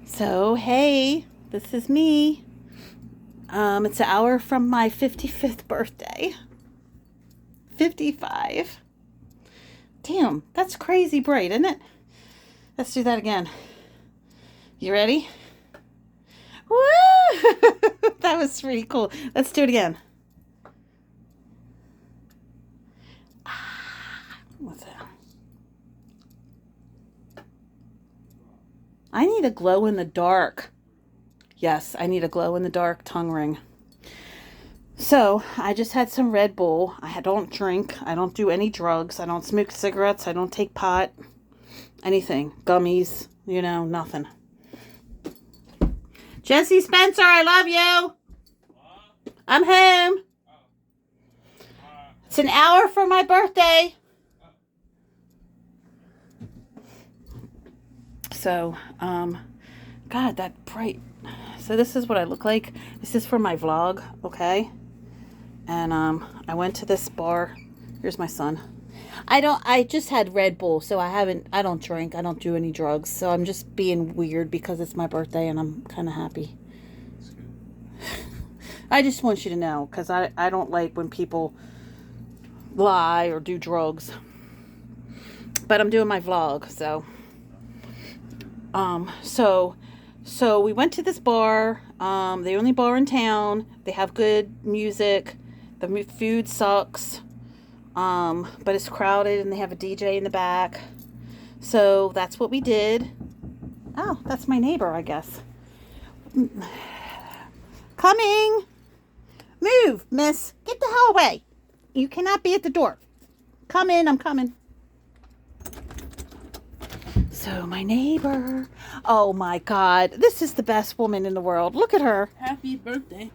So, hey, this is me. It's an hour from my 55th birthday. 55. Damn, that's crazy bright, isn't it? Let's do that again. You ready? Woo! That was pretty cool. Let's do it again. What's that? I need a glow in the dark. Yes, I need a glow in the dark tongue ring. So, I just had some Red Bull. I don't drink. I don't do any drugs. I don't smoke cigarettes. I don't take pot. Anything. Gummies. Nothing. Jesse Spencer, I love you. I'm home. It's an hour for my birthday. So, God, that bright. So this is what I look like. This is for my vlog, okay? And I went to this bar. Here's my son. I just had Red Bull, so I don't drink. I don't do any drugs. So I'm just being weird because it's my birthday and I'm kind of happy. I just want you to know because I don't like when people lie or do drugs. But I'm doing my vlog, so. So we went to this bar, the only bar in town. They have good music. The food sucks, but it's crowded and they have a DJ in the back. So that's what we did. Oh, that's my neighbor, I guess. Coming. Move, miss. Get the hell away. You cannot be at the door. Come in, I'm coming. So my neighbor, oh my God, this is the best woman in the world. Look at her. Happy birthday.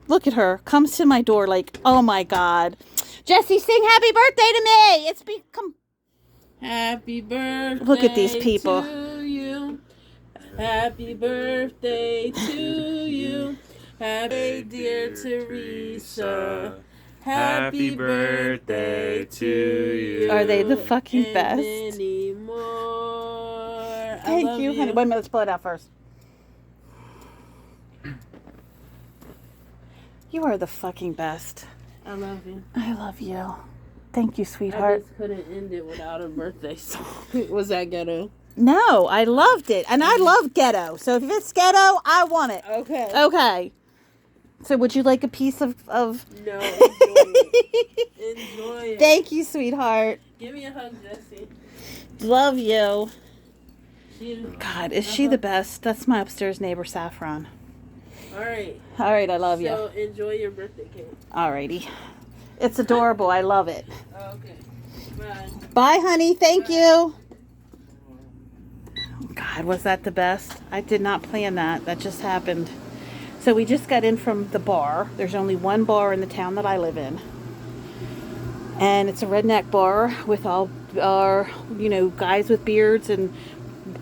Look at her. Comes to my door like, oh my God. Jesse, sing happy birthday to me. It's become. Happy birthday. Look at these people. To you. Happy birthday to you. Happy dear Teresa. Happy birthday to you. Are they the fucking and best? Many more. Thank you, honey. Wait a minute, let's pull it out first. You are the fucking best. I love you. I love you. Thank you, I sweetheart. just couldn't end it without a birthday song. Was that ghetto? No, I loved it. And I love ghetto. So if it's ghetto, I want it. Okay. Okay. So would you like a piece of... No, enjoy it. Enjoy it. Thank you, sweetheart. Give me a hug, Jesse. Love you. God, is she the best? That's my upstairs neighbor, Saffron. All right. All right, I love you. So enjoy your birthday cake. Alrighty. It's adorable. I love it. Okay. Bye. Bye, honey. Thank you. God, was that the best? I did not plan that. That just happened. So we just got in from the bar. There's only one bar in the town that I live in. And it's a redneck bar with all our, guys with beards and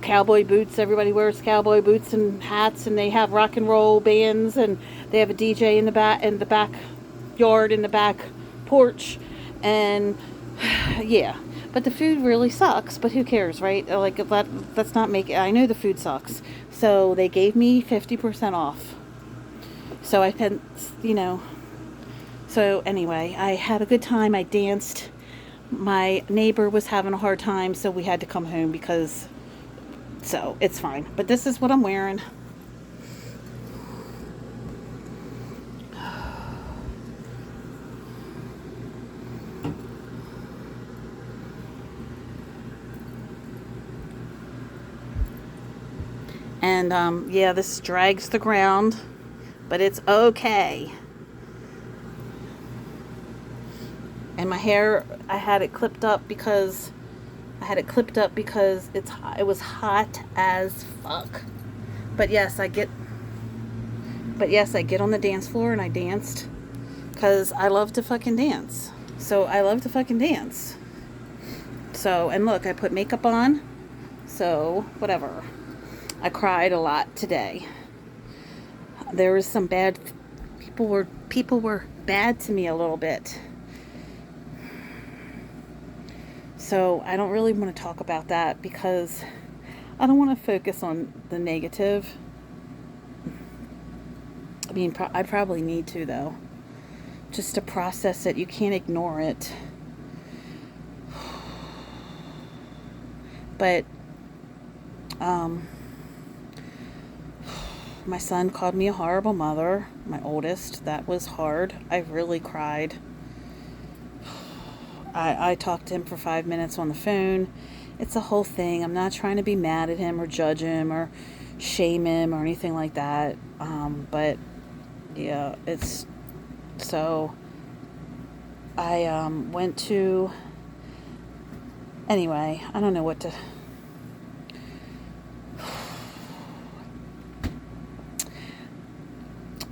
cowboy boots. Everybody wears cowboy boots and hats, and they have rock and roll bands, and they have a DJ in the backyard, in the back porch, and yeah. But the food really sucks, but who cares, right? Like, let's not make it. I know the food sucks. So they gave me 50% off. So I spent, so anyway, I had a good time. I danced. My neighbor was having a hard time, so we had to come home so it's fine. But this is what I'm wearing. And yeah, this drags the ground, but it's okay. And my hair, I had it clipped up because it was hot as fuck. But yes, I get on the dance floor and I danced because I love to fucking dance. So I love to fucking dance. So, and look, I put makeup on. So, whatever. I cried a lot today. There was some bad people were bad to me a little bit. So I don't really want to talk about that because I don't want to focus on the negative. I mean, I probably need to, though. Just to process it. You can't ignore it. But, my son called me a horrible mother, my oldest. That was hard. I really cried. I talked to him for 5 minutes on the phone. It's a whole thing. I'm not trying to be mad at him or judge him or shame him or anything like that. But yeah, it's so I went to anyway, I don't know what to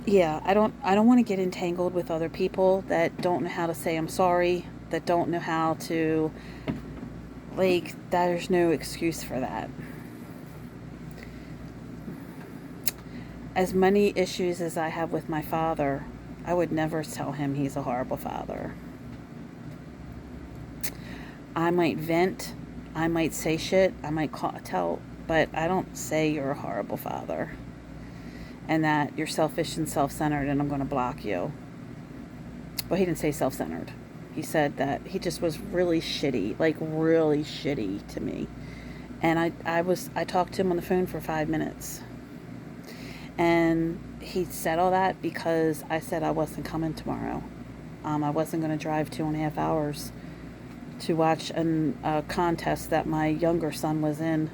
yeah, I don't want to get entangled with other people that don't know how to say I'm sorry, that don't know how to, like, there's no excuse for that. As many issues as I have with my father, I would never tell him he's a horrible father. I might vent, I might say shit, I might tell, but I don't say you're a horrible father and that you're selfish and self-centered and I'm going to block you. Well, he didn't say self-centered. He said that he just was really shitty, like really shitty to me. And I talked to him on the phone for 5 minutes. And he said all that because I said I wasn't coming tomorrow. I wasn't going to drive 2.5 hours to watch a contest that my younger son was in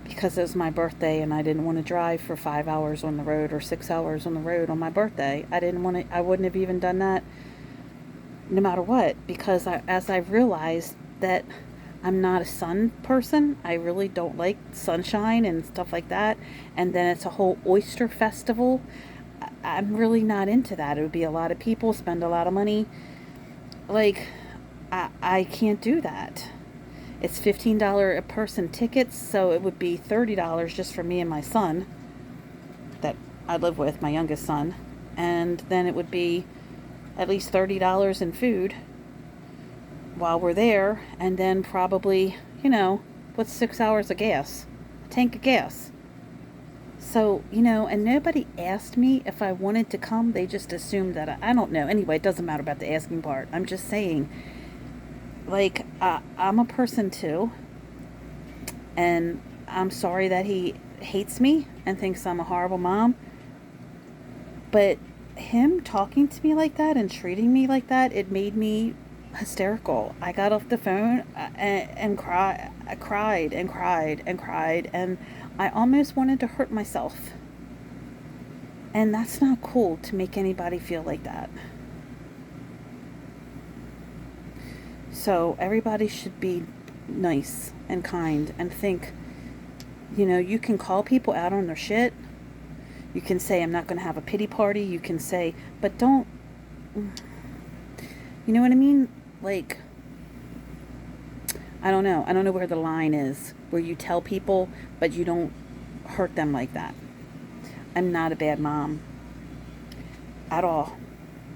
because it was my birthday and I didn't want to drive for 5 hours on the road or 6 hours on the road on my birthday. I wouldn't have even done that no matter what, because as I realized that I'm not a sun person. I really don't like sunshine and stuff like that. And then it's a whole oyster festival. I'm really not into that. It would be a lot of people, spend a lot of money. Like, I can't do that. It's $15 a person tickets, so it would be $30 just for me and my son that I live with, my youngest son. And then it would be at least $30 in food while we're there, and then probably, what's 6 hours of gas? A tank of gas. So, and nobody asked me if I wanted to come. They just assumed that I don't know. Anyway, it doesn't matter about the asking part. I'm just saying, like, I'm a person too, and I'm sorry that he hates me and thinks I'm a horrible mom, but him talking to me like that and treating me like that, it made me hysterical. I got off the phone and I cried and cried and cried, and I almost wanted to hurt myself. And that's not cool to make anybody feel like that. So everybody should be nice and kind and think, you can call people out on their shit. You can say, I'm not going to have a pity party. You can say, but don't, you know what I mean? Like, I don't know. I don't know where the line is where you tell people, but you don't hurt them like that. I'm not a bad mom at all.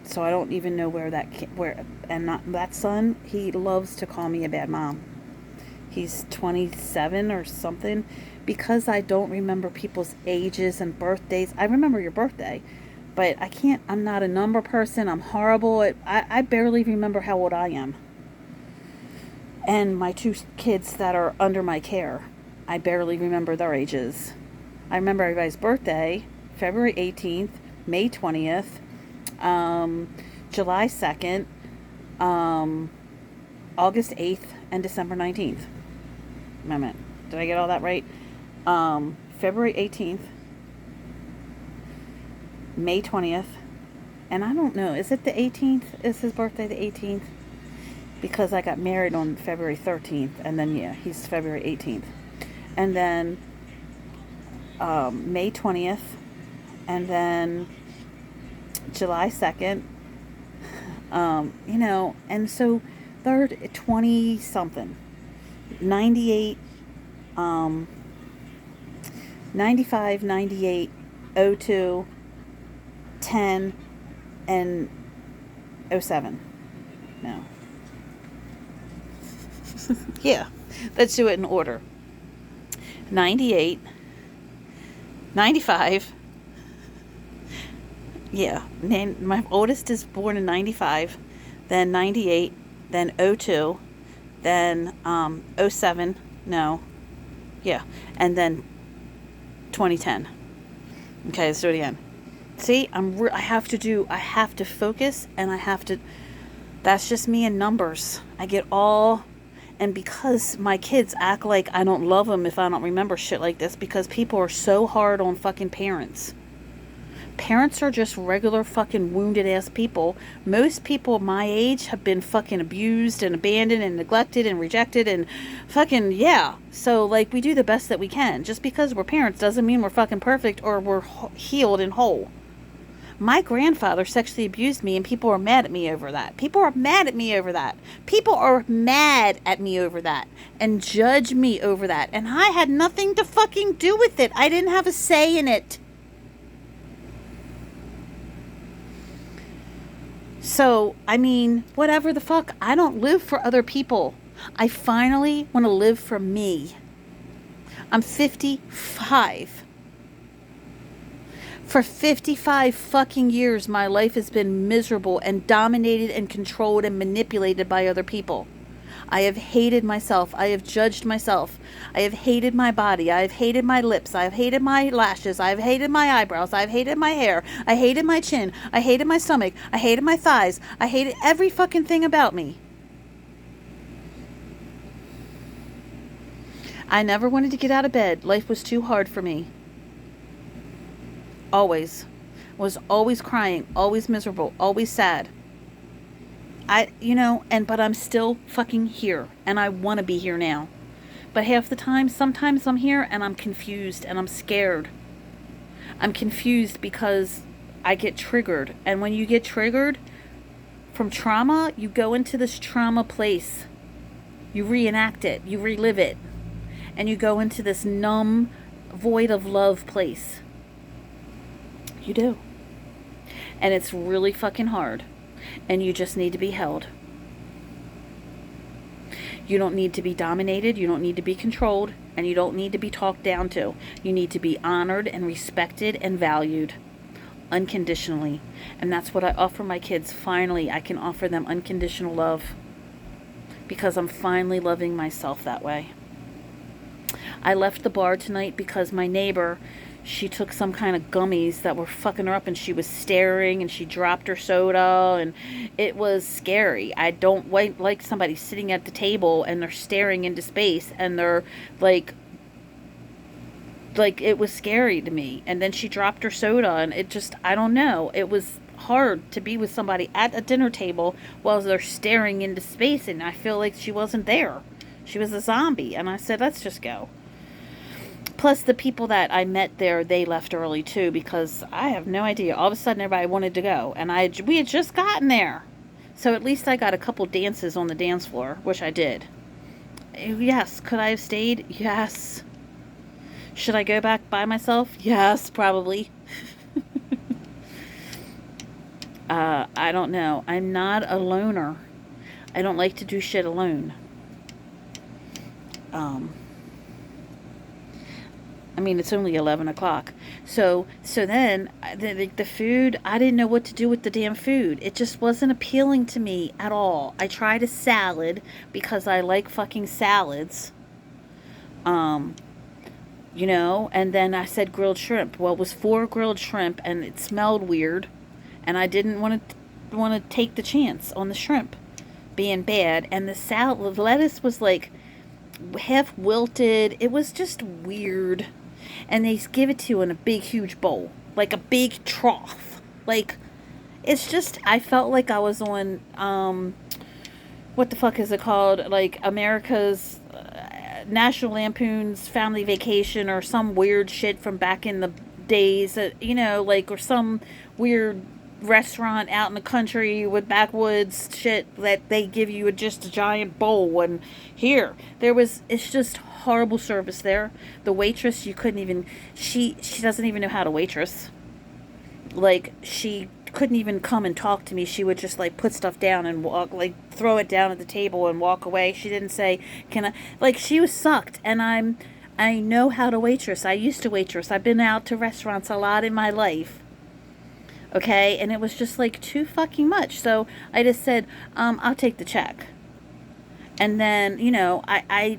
So I don't even know where that son, he loves to call me a bad mom. He's 27 or something. Because I don't remember people's ages and birthdays. I remember your birthday, but I'm not a number person. I'm horrible I barely remember how old I am. And my 2 kids that are under my care, I barely remember their ages. I remember everybody's birthday, February 18th, May 20th, July 2nd, August 8th, and December 19th. Wait a minute. Did I get all that right? February 18th, May 20th, and I don't know, is it the 18th? Is his birthday the 18th? Because I got married on February 13th, and then, he's February 18th. And then, May 20th, and then July 2nd, and so third, 20 something, 98, 95, 98, 02, 10, and 07. No. Yeah, let's do it in order. 98, 95. Yeah, my oldest is born in 95, then 98, then 02, then 07, no, yeah, and then 2010. Okay, let's do it again. See, I have to focus, and that's just me in numbers. I get all, and because my kids act like I don't love them if I don't remember shit like this, because people are so hard on fucking parents. Parents are just regular fucking wounded ass people. Most people my age have been fucking abused and abandoned and neglected and rejected and fucking, yeah. So, like, we do the best that we can. Just because we're parents doesn't mean we're fucking perfect or we're healed and whole. My grandfather sexually abused me, and people are mad at me over that. People are mad at me over that. People are mad at me over that and judge me over that. And I had nothing to fucking do with it. I didn't have a say in it. So, I mean, whatever the fuck. I don't live for other people. I finally want to live for me. I'm 55. For 55 fucking years, my life has been miserable and dominated and controlled and manipulated by other people. I have hated myself. I have judged myself. I have hated my body. I have hated my lips. I have hated my lashes. I have hated my eyebrows. I have hated my hair. I hated my chin. I hated my stomach. I hated my thighs. I hated every fucking thing about me. I never wanted to get out of bed. Life was too hard for me. Always. Was always crying, always miserable, always sad. But I'm still fucking here, and I want to be here now. But half the time, sometimes I'm here and I'm confused and I'm scared. I'm confused because I get triggered. And when you get triggered from trauma, you go into this trauma place. You reenact it, you relive it, and you go into this numb, void of love place. You do. And it's really fucking hard. And you just need to be held. You don't need to be dominated. You don't need to be controlled. And you don't need to be talked down to. You need to be honored and respected and valued unconditionally. And that's what I offer my kids. Finally, I can offer them unconditional love. Because I'm finally loving myself that way. I left the bar tonight because my neighbor, she took some kind of gummies that were fucking her up, and she was staring, and she dropped her soda, and it was scary. I don't like somebody sitting at the table and they're staring into space, and they're like it was scary to me. And then she dropped her soda, and it just, I don't know. It was hard to be with somebody at a dinner table while they're staring into space, and I feel like she wasn't there. She was a zombie, and I said, let's just go. Plus, the people that I met there, they left early, too, because I have no idea. All of a sudden, everybody wanted to go, and we had just gotten there. So at least I got a couple dances on the dance floor, which I did. Yes. Could I have stayed? Yes. Should I go back by myself? Yes, probably. I don't know. I'm not a loner. I don't like to do shit alone. I mean, it's only 11 o'clock. So then, the food, I didn't know what to do with the damn food. It just wasn't appealing to me at all. I tried a salad because I like fucking salads. And then I said grilled shrimp. Well, it was 4 grilled shrimp, and it smelled weird. And I didn't want to take the chance on the shrimp being bad. And the lettuce was like half wilted. It was just weird. And they give it to you in a big, huge bowl. Like a big trough. Like, it's just, I felt like I was on, what the fuck is it called? Like, America's National Lampoon's Family Vacation, or some weird shit from back in the days. Or some weird restaurant out in the country with backwoods shit that they give you just a giant bowl. And here, it's just horrible service there. The waitress, you couldn't even, she doesn't even know how to waitress. Like, she couldn't even come and talk to me. She would just like put stuff down and walk, like throw it down at the table and walk away. She didn't say, can I, like, she was sucked. And I know how to waitress. I used to waitress. I've been out to restaurants a lot in my life. Okay, and it was just like too fucking much. So I just said, I'll take the check. And then, I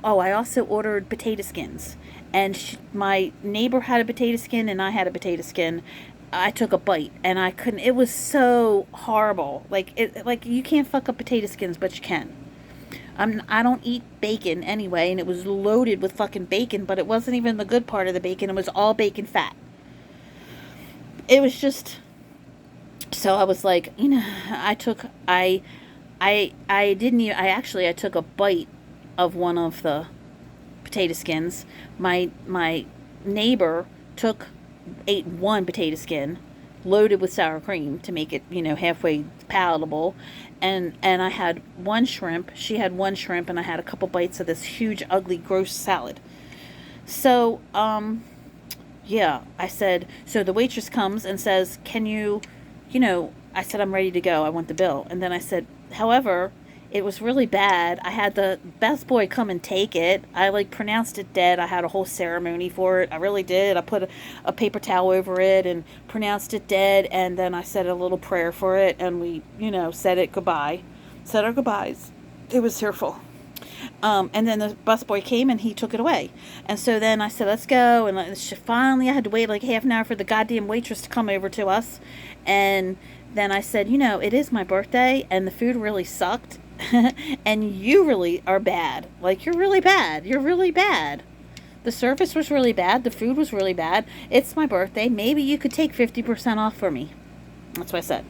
also ordered potato skins. And my neighbor had a potato skin and I had a potato skin. I took a bite and I couldn't. It was so horrible. Like you can't fuck up potato skins, but you can. I don't eat bacon anyway, and it was loaded with fucking bacon, but it wasn't even the good part of the bacon. It was all bacon fat. It was just, so I was like, I didn't even, I took a bite of one of the potato skins. My neighbor ate one potato skin loaded with sour cream to make it, halfway palatable. And I had one shrimp. She had one shrimp, and I had a couple bites of this huge, ugly, gross salad. So, yeah, I said, so the waitress comes and says, can you, I said, I'm ready to go. I want the bill. And then I said, however, it was really bad. I had the best boy come and take it. I pronounced it dead. I had a whole ceremony for it. I really did. I put a paper towel over it and pronounced it dead. And then I said a little prayer for it. And we, said it goodbye. Said our goodbyes. It was tearful. And then the busboy came and he took it away. And so then I said, let's go. And finally I had to wait like half an hour for the goddamn waitress to come over to us. And then I said, it is my birthday and the food really sucked. And you really are bad. Like, you're really bad. You're really bad. The service was really bad. The food was really bad. It's my birthday. Maybe you could take 50% off for me. That's what I said.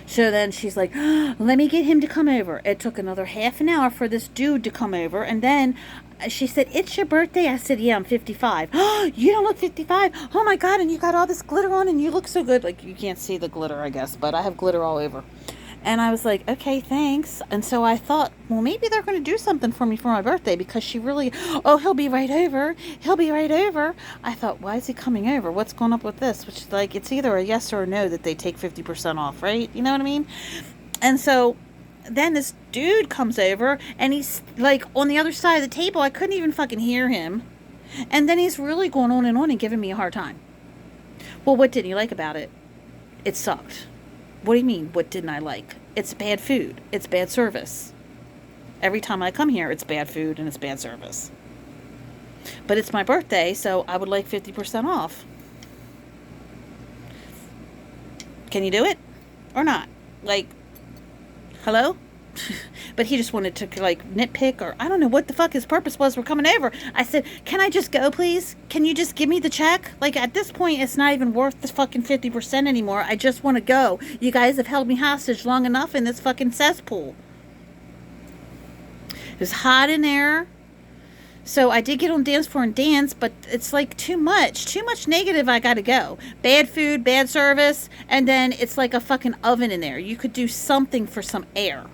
So then she's like, let me get him to come over. It took another half an hour for this dude to come over. And then she said, it's your birthday? I said, yeah, I'm 55. You don't look 55? Oh my God, and you got all this glitter on and you look so good. Like, you can't see the glitter, I guess, but I have glitter all over. And I was like, okay, thanks. And so I thought, well, maybe they're going to do something for me for my birthday because she really, he'll be right over. He'll be right over. I thought, why is he coming over? What's going up with this? Which is like, it's either a yes or a no that they take 50% off, right? You know what I mean? And so then this dude comes over and he's like on the other side of the table. I couldn't even fucking hear him. And then he's really going on and giving me a hard time. Well, what didn't you like about it? It sucked. What do you mean, what didn't I like? It's bad food. It's bad service. Every time I come here, it's bad food and it's bad service. But it's my birthday, so I would like 50% off. Can you do it? Or not? Like, hello? But he just wanted to nitpick, or I don't know what the fuck his purpose was for coming over. I said, can I just go, please? Can you just give me the check? Like, at this point, it's not even worth the fucking 50% anymore. I just want to go. You guys have held me hostage long enough in this fucking cesspool. It was hot in there. So I did get on dance floor and dance, but it's like too much negative. I gotta go. Bad food, bad service, and then it's like a fucking oven in there. You could do something for some air.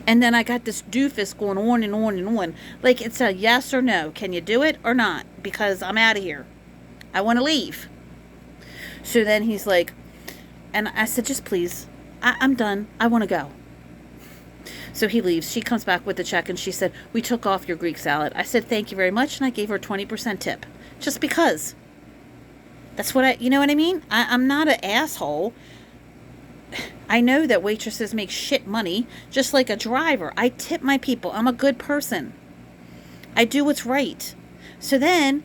And then I got this doofus going on and on and on. Like, it's a yes or no. Can you do it or not? Because I'm out of here. I want to leave. So then he's like, and I said, just please. I'm done. I want to go. So he leaves. She comes back with the check and she said, we took off your Greek salad. I said, thank you very much. And I gave her a 20% tip. Just because. That's what you know what I mean? I'm not an asshole. I know that waitresses make shit money, just like a driver. I tip my people. I'm a good person. I do what's right. So then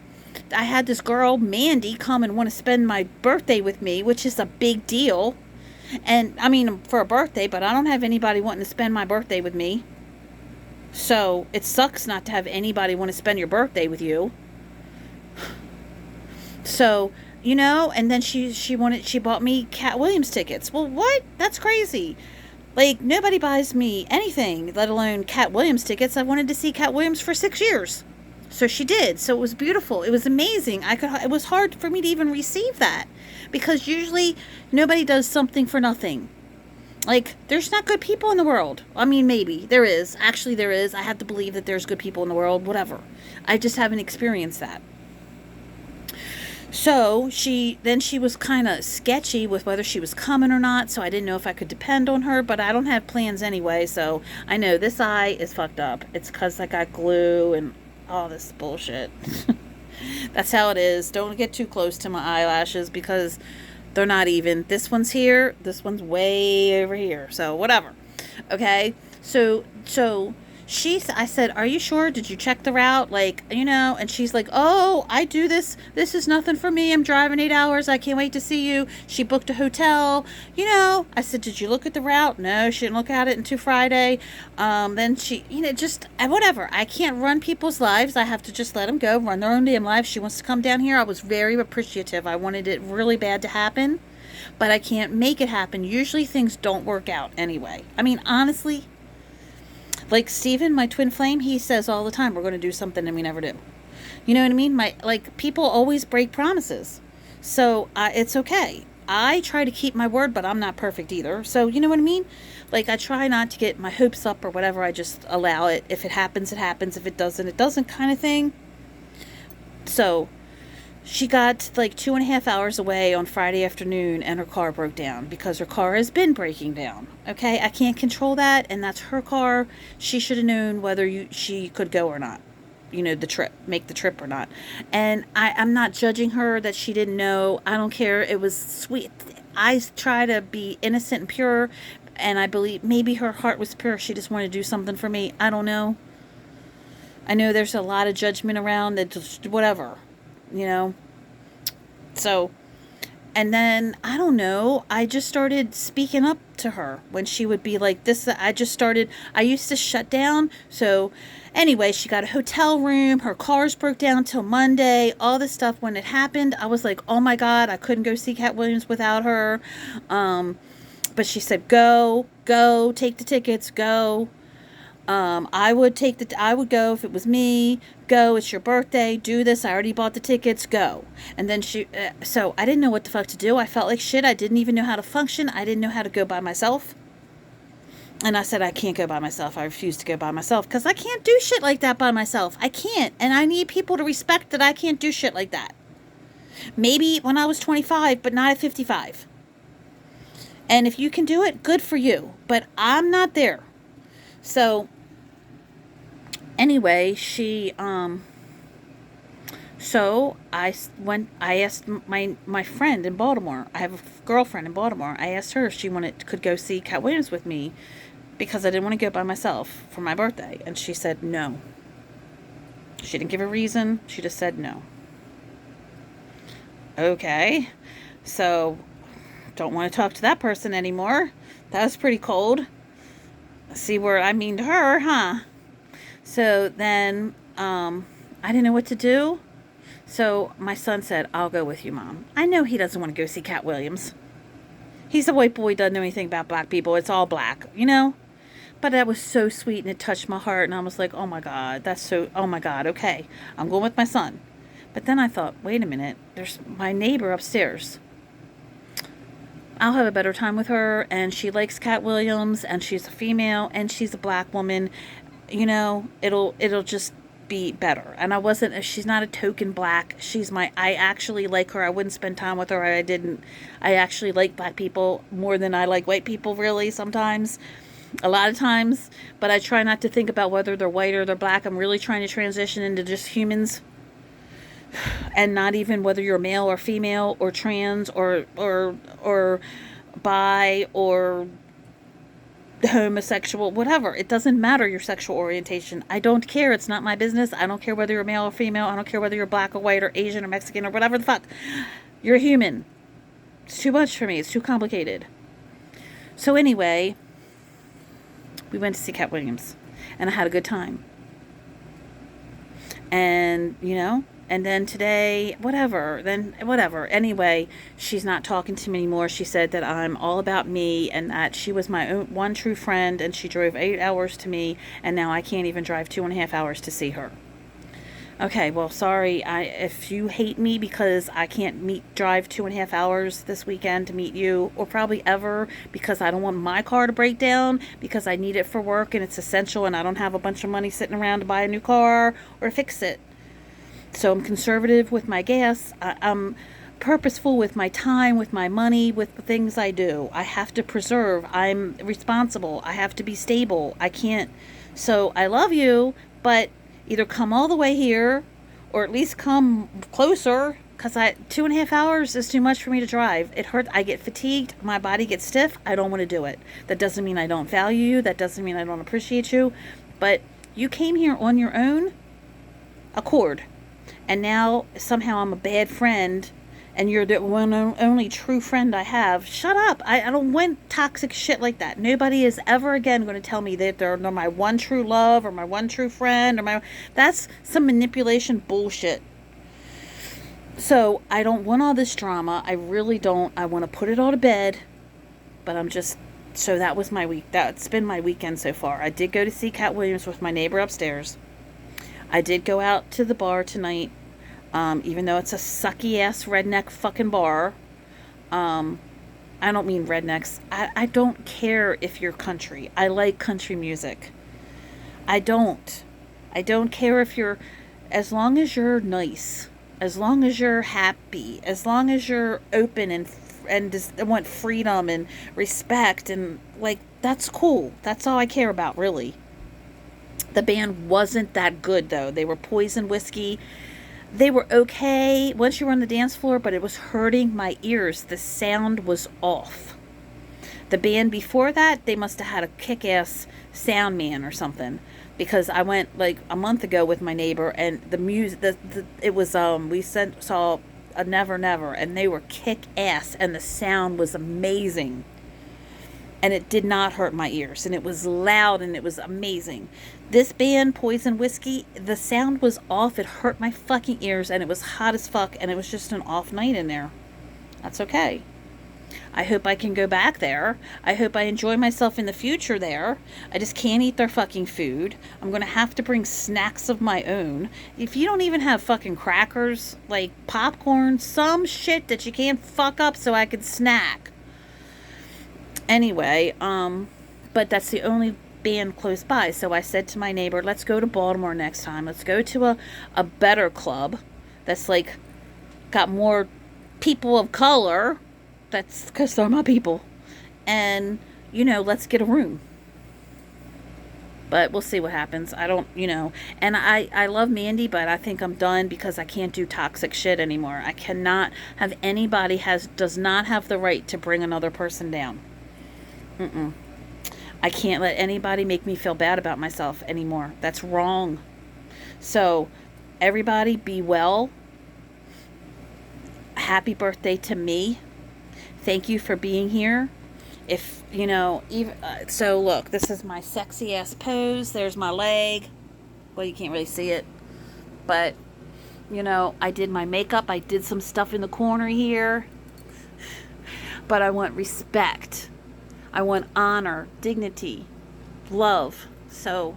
I had this girl, Mandy, come and want to spend my birthday with me, which is a big deal. And I mean, for a birthday, but I don't have anybody wanting to spend my birthday with me. So it sucks not to have anybody want to spend your birthday with you. So, and then she bought me Cat Williams tickets. Well, what? That's crazy. Like, nobody buys me anything, let alone Cat Williams tickets. I wanted to see Cat Williams for 6 years. So she did. So it was beautiful. It was amazing. It was hard for me to even receive that because usually nobody does something for nothing. Like, there's not good people in the world. I mean, maybe there is. Actually, there is. I have to believe that there's good people in the world, whatever. I just haven't experienced that. So she was kind of sketchy with whether she was coming or not, so I didn't know if I could depend on her, but I don't have plans anyway, so I know this eye is fucked up. It's because I got glue and all this bullshit. That's how it is. Don't get too close to my eyelashes because they're not even. This one's here. This one's way over here. So whatever. Okay. So I said, "Are you sure? Did you check the route? Like, And she's like, "Oh, I do this. This is nothing for me. I'm driving 8 hours. I can't wait to see you." She booked a hotel. I said, "Did you look at the route?" No, she didn't look at it until Friday. Then she, just whatever. I can't run people's lives. I have to just let them go, run their own damn lives. She wants to come down here. I was very appreciative. I wanted it really bad to happen, but I can't make it happen. Usually things don't work out anyway. I mean, honestly. Like Steven, my twin flame, he says all the time, we're going to do something and we never do. You know what I mean? People always break promises. So it's okay. I try to keep my word, but I'm not perfect either. So you know what I mean? Like I try not to get my hopes up or whatever. I just allow it. If it happens, it happens. If it doesn't, it doesn't kind of thing. So she got like 2.5 hours away on Friday afternoon and her car broke down because her car has been breaking down. Okay, I can't control that, and that's her car. She should have known whether she could go or not. Make the trip or not. And I'm not judging her that she didn't know. I don't care. It was sweet. I try to be innocent and pure, and I believe maybe her heart was pure. She just wanted to do something for me. I don't know. I know there's a lot of judgment around that, just whatever. So, and then, I don't know, I just started speaking up to her when she would be like this. I used to shut down. So anyway, she got a hotel room. Her cars broke down till Monday, all this stuff. When it happened, I was like, oh my God, I couldn't go see Cat Williams without her. But she said, go, take the tickets, go. I would go if it was me. Go, it's your birthday, do this, I already bought the tickets, go. And then so I didn't know what the fuck to do. I felt like shit. I didn't even know how to function. I didn't know how to go by myself. And I said, I can't go by myself. I refuse to go by myself because I can't do shit like that by myself. I can't. And I need people to respect that I can't do shit like that. Maybe when I was 25, but not at 55. And if you can do it, good for you. But I'm not there. So anyway, so I asked my friend in Baltimore. I have a girlfriend in Baltimore. I asked her if she could go see Cat Williams with me because I didn't want to go by myself for my birthday. And she said no. She didn't give a reason. She just said no. Okay. So don't want to talk to that person anymore. That was pretty cold. See where I mean to her, huh? So then I didn't know what to do. So my son said, I'll go with you, Mom. I know he doesn't want to go see Cat Williams. He's a white boy, doesn't know anything about black people. It's all black, But that was so sweet and it touched my heart. And I was like, oh my God, oh my God, okay. I'm going with my son. But then I thought, wait a minute. There's my neighbor upstairs. I'll have a better time with her. And she likes Cat Williams. And she's a female. And she's a black woman. It'll just be better. And she's not a token black. I actually like her. I wouldn't spend time with her. I actually like black people more than I like white people, really, sometimes. A lot of times. But I try not to think about whether they're white or they're black. I'm really trying to transition into just humans. And not even whether you're male or female or trans or bi or homosexual, whatever. It doesn't matter your sexual orientation. I don't care. It's not my business. I don't care whether you're male or female. I don't care whether you're black or white or Asian or Mexican or whatever the fuck. You're a human. It's too much for me. It's too complicated. So anyway, we went to see Cat Williams. And I had a good time. And, and then today, whatever. Anyway, she's not talking to me anymore. She said that I'm all about me and that she was my own, one true friend and she drove 8 hours to me and now I can't even drive 2.5 hours to see her. Okay, well, sorry. If you hate me because I can't drive 2.5 hours this weekend to meet you, or probably ever, because I don't want my car to break down, because I need it for work and it's essential and I don't have a bunch of money sitting around to buy a new car or fix it. So I'm conservative with my gas. I'm purposeful with my time, with my money, with the things I do. I have to preserve. I'm responsible. I have to be stable. I can't. So I love you, but Either come all the way here or at least come closer, because 2.5 hours is too much for me to drive. It hurts. I get fatigued. My body gets stiff. I don't want to do it. That doesn't mean I don't value you. That doesn't mean I don't appreciate you. But you came here on your own accord. And now somehow I'm a bad friend and you're the one only true friend I have. Shut up. I don't want toxic shit like that. Nobody is ever again going to tell me that they're my one true love or my one true friend or that's some manipulation bullshit. So I don't want all this drama. I really don't. I want to put it all to bed. But so that was my week. That's been my weekend so far. I did go to see Cat Williams with my neighbor upstairs. I did go out to the bar tonight. Even though it's a sucky ass redneck fucking bar. I don't mean rednecks. I don't care if you're country. I like country music. I don't care if you're, as long as you're nice, as long as you're happy, as long as you're open and just want freedom and respect and like, that's cool. That's all I care about, really. The band wasn't that good though. They were Poison Whiskey. They were okay once you were on the dance floor, but it was hurting my ears. The sound was off. The band before that, they must have had a kick-ass sound man or something, because I went like a month ago with my neighbor, and the music, it was saw a Never Never, and they were kick-ass, and the sound was amazing. And it did not hurt my ears, and it was loud, and it was amazing. This band, Poison Whiskey, the sound was off. It hurt my fucking ears, and it was hot as fuck, and it was just an off night in there. That's okay. I hope I can go back there. I hope I enjoy myself in the future there. I just can't eat their fucking food. I'm going to have to bring snacks of my own. If you don't even have fucking crackers, like popcorn, some shit that you can't fuck up so I can snack. Anyway, but that's the only band close by. So I said to my neighbor, let's go to Baltimore next time. Let's go to a better club that's like got more people of color. That's because they're my people. And, let's get a room. But we'll see what happens. I don't, and I love Mandy, but I think I'm done because I can't do toxic shit anymore. I cannot have anybody does not have the right to bring another person down. I can't let anybody make me feel bad about myself anymore. That's wrong. So, everybody be well. Happy birthday to me. Thank you for being here. If, so look, this is my sexy ass pose. There's my leg. Well, you can't really see it. But, I did my makeup. I did some stuff in the corner here. But I want respect. I want honor, dignity, love. So,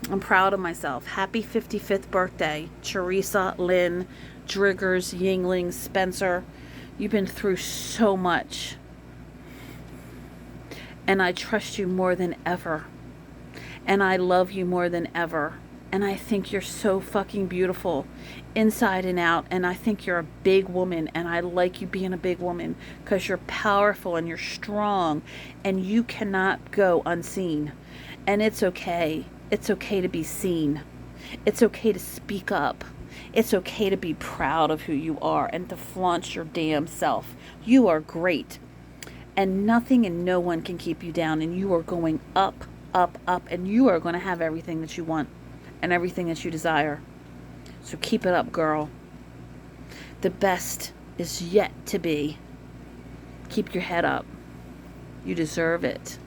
I'm proud of myself. Happy 55th birthday, Teresa, Lynn, Driggers, Yingling, Spencer. You've been through so much. And I trust you more than ever. And I love you more than ever. And I think you're so fucking beautiful inside and out. And I think you're a big woman. And I like you being a big woman because you're powerful and you're strong. And you cannot go unseen. And it's okay. It's okay to be seen. It's okay to speak up. It's okay to be proud of who you are and to flaunt your damn self. You are great. And nothing and no one can keep you down. And you are going up, up, up. And you are going to have everything that you want. And everything that you desire. So keep it up, girl. The best is yet to be. Keep your head up. You deserve it.